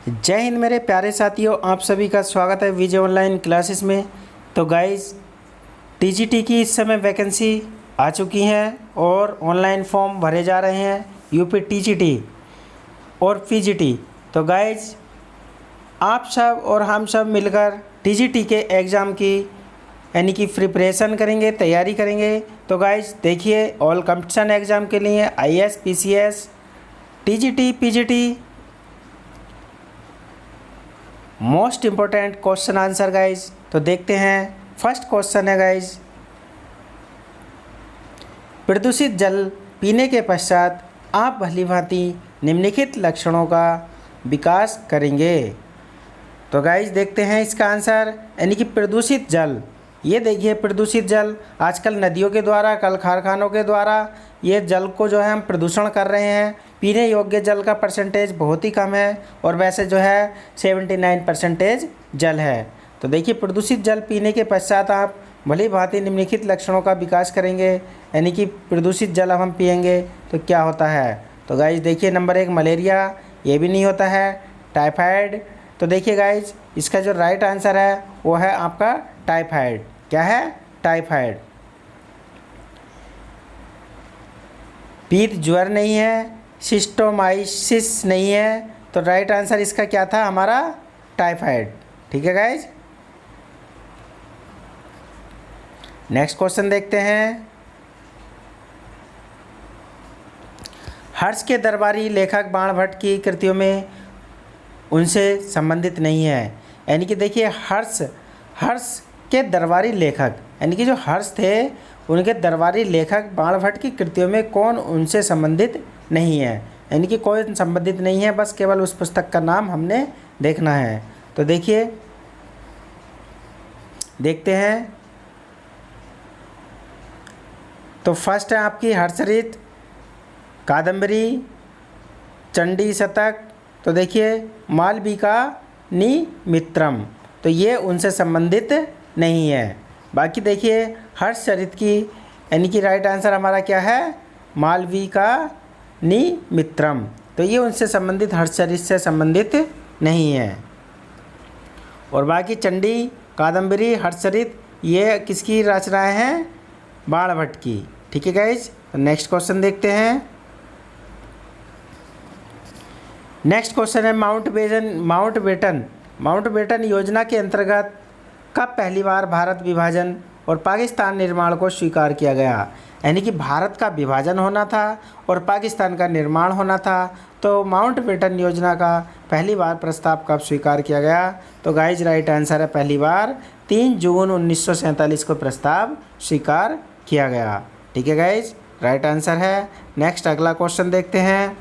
जय हिंद मेरे प्यारे साथियों, आप सभी का स्वागत है विजय ऑनलाइन क्लासेस में। तो गाइस, टीजीटी की इस समय वैकेंसी आ चुकी हैं और ऑनलाइन फॉर्म भरे जा रहे हैं यूपी टीजीटी और पीजीटी। तो गाइस, आप सब और हम सब मिलकर टीजीटी के एग्ज़ाम की यानी कि प्रिपरेशन करेंगे, तैयारी करेंगे। तो गाइस देखिए, ऑल कंपटीशन एग्ज़ाम के लिए IAS, PCS, TGT, PGT most important question answer guys. तो देखते हैं, फर्स्ट क्वेश्चन है गाइज, प्रदूषित जल पीने के पश्चात आप भली भांति निम्नलिखित लक्षणों का विकास करेंगे। तो गाइज देखते हैं इसका आंसर, यानी कि प्रदूषित जल। ये देखिए, प्रदूषित जल आजकल नदियों के द्वारा, कल कारखानों के द्वारा ये जल को जो है हम प्रदूषण कर रहे हैं। पीने योग्य जल का परसेंटेज बहुत ही कम है और वैसे जो है 79% जल है। तो देखिए, प्रदूषित जल पीने के पश्चात आप भली भांति निम्नलिखित लक्षणों का विकास करेंगे, यानी कि प्रदूषित जल अब हम पिएंगे तो क्या होता है। तो गाइज देखिए, नंबर 1 मलेरिया, ये भी नहीं होता है। टाइफाइड, तो देखिए गाइज, इसका जो राइट आंसर है वो है आपका टाइफाइड। क्या है? टाइफाइड। पीत ज्वर नहीं है, सिस्टोमाइसिस नहीं है, तो राइट आंसर इसका क्या था हमारा? टाइफाइड। ठीक है गाइज, नेक्स्ट क्वेश्चन देखते हैं। हर्ष के दरबारी लेखक बाणभट्ट की कृतियों में उनसे संबंधित नहीं है। यानी कि देखिए, हर्ष के दरबारी लेखक, यानी कि जो हर्ष थे उनके दरबारी लेखक बाणभट्ट की कृतियों में कौन उनसे संबंधित नहीं है। यानी कि कोई संबंधित नहीं है, बस केवल उस पुस्तक का नाम हमने देखना है। तो देखिए, देखते हैं। तो फर्स्ट है आपकी हर्षचरित, कादम्बरी, चंडी शतक। तो देखिए, मालविका निमित्रम, तो ये उनसे संबंधित नहीं है। बाकी देखिए, हर्षचरित की यानी कि राइट आंसर हमारा क्या है? मालविका निमित्रम, तो ये उनसे संबंधित, हर्षचरित से संबंधित नहीं है। और बाकी चंडी, कादम्बरी, हर्षचरित ये किसकी रचनाएं हैं? बाणभट्ट की। ठीक है गाइज, तो नेक्स्ट क्वेश्चन देखते हैं। नेक्स्ट क्वेश्चन है माउंटबेटन योजना के अंतर्गत कब पहली बार भारत विभाजन और पाकिस्तान निर्माण को स्वीकार किया गया। यानी कि भारत का विभाजन होना था और पाकिस्तान का निर्माण होना था, तो माउंटबेटन योजना का पहली बार प्रस्ताव कब स्वीकार किया गया। तो गाइज राइट आंसर है पहली बार 3 जून 1947 को प्रस्ताव स्वीकार किया गया। ठीक है गाइज, राइट आंसर है। नेक्स्ट अगला क्वेश्चन देखते हैं।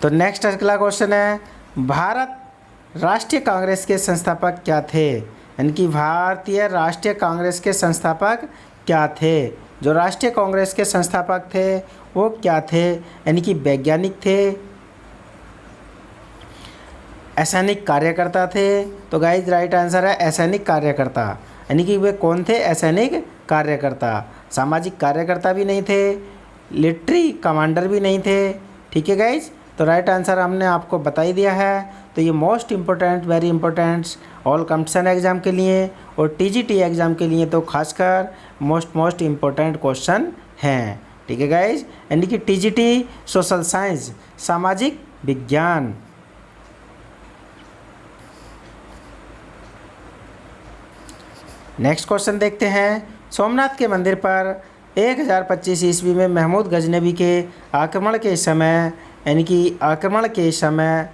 तो नेक्स्ट अगला क्वेश्चन है, भारत राष्ट्रीय कांग्रेस के संस्थापक क्या थे। यानी कि भारतीय राष्ट्रीय कांग्रेस के संस्थापक क्या थे। जो राष्ट्रीय कांग्रेस के संस्थापक थे वो क्या थे? यानी कि वैज्ञानिक थे, असैनिक कार्यकर्ता थे। तो गाइज राइट आंसर है असैनिक कार्यकर्ता। यानी कि वे कौन थे? असैनिक कार्यकर्ता। सामाजिक कार्यकर्ता भी नहीं थे, लिटरी कमांडर भी नहीं थे। ठीक है गाइज, तो राइट आंसर हमने आपको बता ही दिया है। तो ये most important, very important all competition exam के लिए और टीजीटी एग्ज़ाम के लिए तो खासकर मोस्ट इम्पोर्टेंट क्वेश्चन हैं। ठीक है गाइज, यानी कि टीजीटी सोशल साइंस, सामाजिक विज्ञान। नेक्स्ट क्वेश्चन देखते हैं। सोमनाथ के मंदिर पर 1025 ईस्वी में महमूद गजनबी के आक्रमण के समय, यानी कि आक्रमण के समय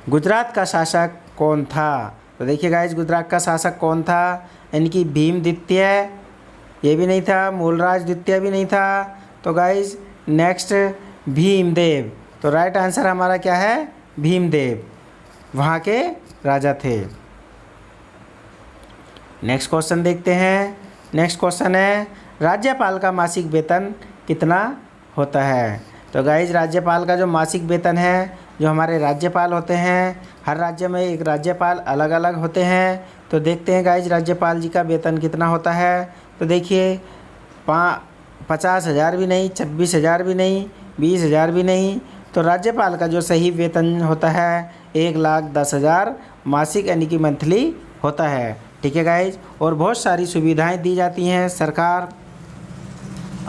गुजरात का शासक कौन था। तो देखिए गाइज, गुजरात का शासक कौन था? यानी कि भीम द्वितीय, ये भी नहीं था, मूलराज द्वितीय भी नहीं था। तो गाइज नेक्स्ट भीमदेव। तो राइट आंसर हमारा क्या है? भीमदेव वहाँ के राजा थे। नेक्स्ट क्वेश्चन देखते हैं। नेक्स्ट क्वेश्चन है, राज्यपाल का मासिक वेतन कितना होता है। तो गाइज राज्यपाल का जो मासिक वेतन है, जो हमारे राज्यपाल होते हैं, हर राज्य में एक राज्यपाल अलग अलग होते हैं। तो देखते हैं गाइज राज्यपाल जी का वेतन कितना होता है। तो देखिए, 50,000 भी नहीं, 26,000 भी नहीं, 20,000 भी नहीं, तो राज्यपाल का जो सही वेतन होता है 1,10,000 मासिक यानी कि मंथली होता है। ठीक है गाइज। और बहुत सारी सुविधाएं दी जाती हैं, सरकार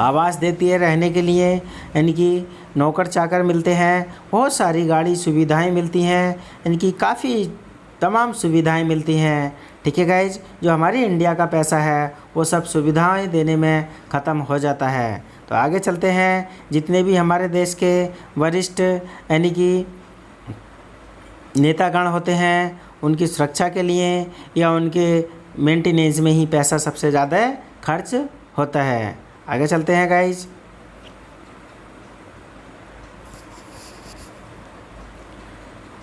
आवास देती है रहने के लिए, यानी कि नौकर चाकर मिलते हैं, बहुत सारी गाड़ी सुविधाएं मिलती हैं, यानी कि काफ़ी तमाम सुविधाएं मिलती हैं। ठीक है गाइज। जो हमारी इंडिया का पैसा है वो सब सुविधाएं देने में ख़त्म हो जाता है। तो आगे चलते हैं। जितने भी हमारे देश के वरिष्ठ यानी कि नेतागण होते हैं उनकी सुरक्षा के लिए या उनके मेंटेनेंस में ही पैसा सबसे ज़्यादा खर्च होता है। आगे चलते हैं गाइज।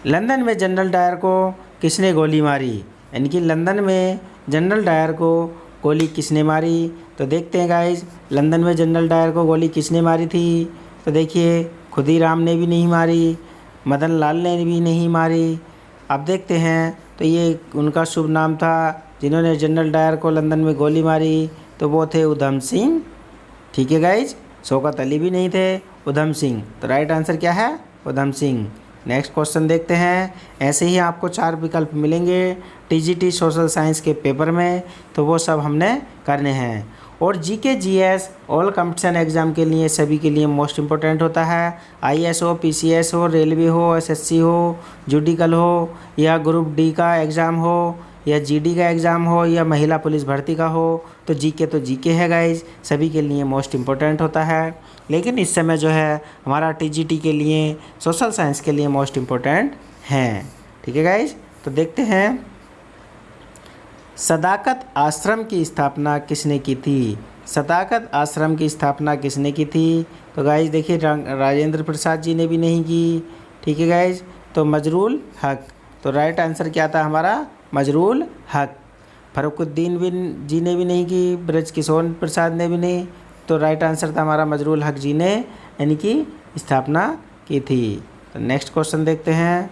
लंदन में जनरल डायर को किसने गोली मारी, यानी कि लंदन में जनरल डायर को गोली किसने मारी। तो देखते हैं गाइज, लंदन में जनरल डायर को गोली किसने मारी थी। तो देखिए, खुदीराम ने भी नहीं मारी, मदन लाल ने भी नहीं मारी। अब देखते हैं, तो ये उनका शुभ नाम था जिन्होंने जनरल डायर को लंदन में गोली मारी, तो वो थे उधम सिंह। ठीक है गाइज। शौकत अली भी नहीं थे, उधम सिंह। तो राइट आंसर क्या है, उधम सिंह। नेक्स्ट क्वेश्चन देखते हैं। ऐसे ही आपको 4 विकल्प मिलेंगे टीजीटी सोशल साइंस के पेपर में, तो वो सब हमने करने हैं। और GK GS all competition exam के लिए सभी के लिए मोस्ट इम्पोर्टेंट होता है। आईएएस हो, पीसीएस हो, रेलवे हो, एसएससी हो, जुडिकल हो, या ग्रुप डी का एग्ज़ाम हो, या जीडी का एग्ज़ाम हो, या महिला पुलिस भर्ती का हो, तो जीके है गाइज, सभी के लिए मोस्ट इम्पोर्टेंट होता है। लेकिन इस समय जो है हमारा टीजीटी के लिए सोशल साइंस के लिए मोस्ट इम्पोर्टेंट हैं। ठीक है गाइज। तो देखते हैं, सदाकत आश्रम की स्थापना किसने की थी। सदाकत आश्रम की स्थापना किसने की थी। तो गाइज देखिए, राजेंद्र प्रसाद जी ने भी नहीं की। ठीक है गाइज। तो मजरूल हक। तो राइट आंसर क्या था हमारा, मजरूल हक। फरुखुद्दीन बिन जी ने भी नहीं की, ब्रजकिशोर प्रसाद ने भी नहीं। तो राइट आंसर था हमारा मजरूल हक जी ने यानी कि स्थापना की थी। तो नेक्स्ट क्वेश्चन देखते हैं।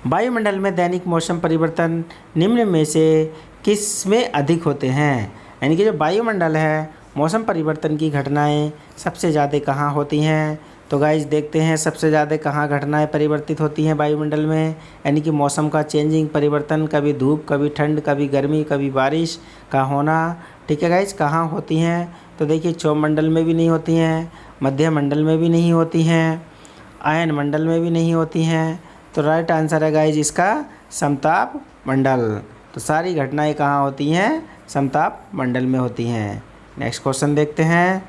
वायुमंडल में दैनिक मौसम परिवर्तन निम्न में से किस में अधिक होते हैं, यानी कि जो वायुमंडल है मौसम परिवर्तन की घटनाएं सबसे ज़्यादा कहाँ होती हैं। तो गाइज देखते हैं सबसे ज़्यादा कहाँ घटनाएं परिवर्तित होती हैं वायुमंडल में, यानी कि मौसम का चेंजिंग परिवर्तन, कभी धूप, कभी ठंड, कभी गर्मी, कभी बारिश का होना। ठीक है गाइज, कहाँ होती हैं। तो देखिए, क्षोभ मंडल में भी नहीं होती हैं, मध्य मंडल में भी नहीं होती हैं, आयन मंडल में भी नहीं होती हैं। तो राइट आंसर है गाइज इसका समताप मंडल। तो सारी घटनाएं कहाँ होती हैं, समताप मंडल में होती हैं। नेक्स्ट क्वेश्चन देखते हैं।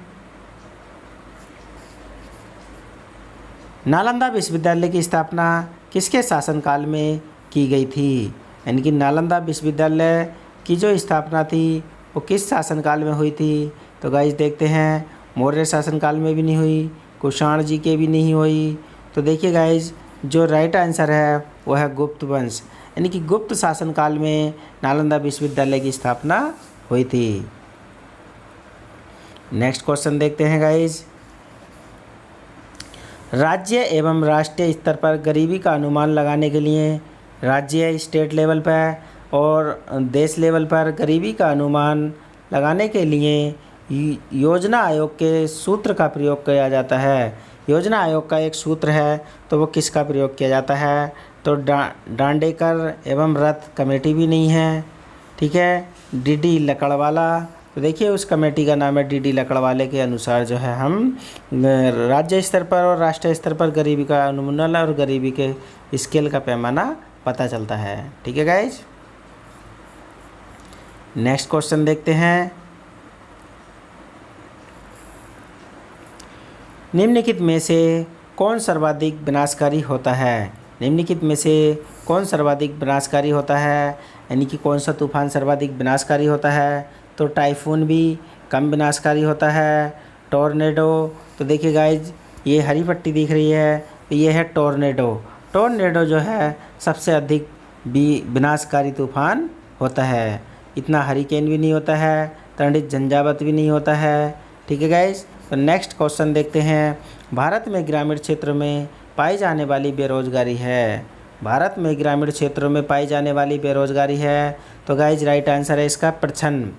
नालंदा विश्वविद्यालय की स्थापना किसके शासनकाल में की गई थी, यानी कि नालंदा विश्वविद्यालय की जो स्थापना थी वो किस शासनकाल में हुई थी। तो गाइज देखते हैं, मौर्य शासनकाल में भी नहीं हुई, कुषाण जी के भी नहीं हुई। तो देखिए गाइज, जो राइट आंसर है वो है गुप्त वंश, यानी कि गुप्त शासनकाल में नालंदा विश्वविद्यालय की स्थापना हुई थी। नेक्स्ट क्वेश्चन देखते हैं गाइज। राज्य एवं राष्ट्रीय स्तर पर गरीबी का अनुमान लगाने के लिए राज्य स्टेट लेवल पर और देश लेवल पर गरीबी का अनुमान लगाने के लिए योजना आयोग के सूत्र का प्रयोग किया जाता है। योजना आयोग का एक सूत्र है, तो वो किसका प्रयोग किया जाता है। तो डांडेकर एवं रथ कमेटी भी नहीं है। ठीक है, डीडी लकड़वाला। तो देखिए, उस कमेटी का नाम है डीडी लकड़वाले के अनुसार जो है हम राज्य स्तर पर और राष्ट्रीय स्तर पर गरीबी का अनुमान और गरीबी के स्केल का पैमाना पता चलता है। ठीक है गाइज। नेक्स्ट क्वेश्चन देखते हैं। निम्नलिखित में से कौन सर्वाधिक विनाशकारी होता है। निम्नलिखित में से कौन सर्वाधिक विनाशकारी होता है, यानी कि कौन सा तूफान सर्वाधिक विनाशकारी होता है। तो टाइफून भी कम विनाशकारी होता है। टॉर्नेडो, तो देखिए गाइज, ये हरी पट्टी दिख रही है, तो ये है टॉर्नेडो। टॉर्नेडो जो है सबसे अधिक विनाशकारी तूफान होता है। इतना हरिकेन भी नहीं होता है, तंडित झंझावत भी नहीं होता है। ठीक है गाइज। तो नेक्स्ट क्वेश्चन देखते हैं। भारत में ग्रामीण क्षेत्रों में पाई जाने वाली बेरोजगारी है। भारत में ग्रामीण क्षेत्रों में पाई जाने वाली बेरोजगारी है। तो गाइज राइट आंसर है इसका प्रछन्न।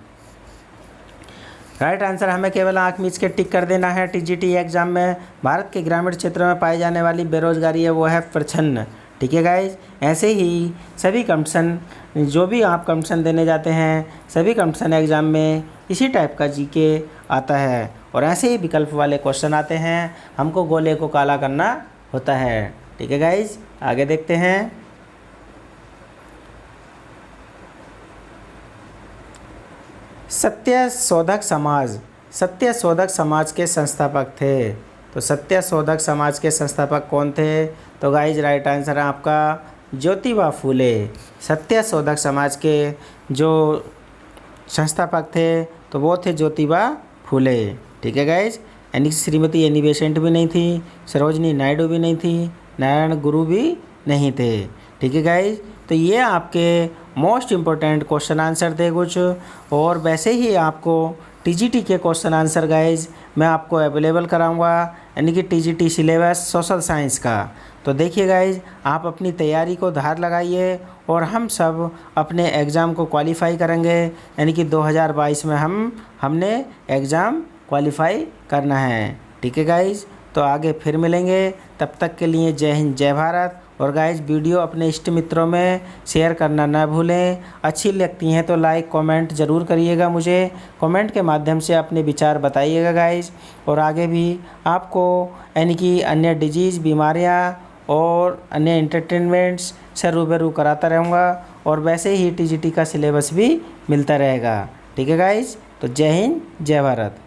राइट आंसर हमें केवल आँख मीच के टिक कर देना है। टीजीटी एग्जाम में भारत के ग्रामीण क्षेत्रों में पाई जाने वाली बेरोजगारी है वो है प्रछन्न। ठीक है गाइज, ऐसे ही सभी कंपटीशन जो भी आप कंपटीशन देने जाते हैं सभी कंपटीशन एग्ज़ाम में इसी टाइप का जीके आता है और ऐसे ही विकल्प वाले क्वेश्चन आते हैं, हमको गोले को काला करना होता है। ठीक है गाइज, आगे देखते हैं। सत्यशोधक समाज के संस्थापक थे। तो सत्यशोधक समाज के संस्थापक कौन थे? तो गाइज राइट आंसर है आपका ज्योतिबा फूले। सत्यशोधक समाज के जो संस्थापक थे तो वो थे ज्योतिबा फूले। ठीक है गाइज, यानी श्रीमती एनी बेसेंट भी नहीं थी, सरोजनी नायडू भी नहीं थी, नारायण गुरु भी नहीं थे। ठीक है गाइज, तो ये आपके मोस्ट इम्पोर्टेंट क्वेश्चन आंसर थे कुछ, और वैसे ही आपको टीजीटी के क्वेश्चन आंसर गाइज मैं आपको अवेलेबल कराऊंगा, यानी कि टीजीटी सिलेबस सोशल साइंस का। तो देखिए गाइज, आप अपनी तैयारी को धार लगाइए और हम सब अपने एग्ज़ाम को क्वालिफाई करेंगे, यानी कि 2022 में हमने एग्ज़ाम क्वालिफाई करना है। ठीक है गाइज, तो आगे फिर मिलेंगे, तब तक के लिए जय हिंद जय भारत। और गाइज वीडियो अपने इष्ट मित्रों में शेयर करना ना भूलें, अच्छी लगती हैं तो लाइक कमेंट ज़रूर करिएगा, मुझे कमेंट के माध्यम से अपने विचार बताइएगा गाइज। और आगे भी आपको यानी कि अन्य डिजीज़ बीमारियां और अन्य एंटरटेनमेंट्स से रूबरू कराता रहूँगा और वैसे ही टीजीटी का सिलेबस भी मिलता रहेगा। ठीक है गाइज, तो जय हिंद जय भारत।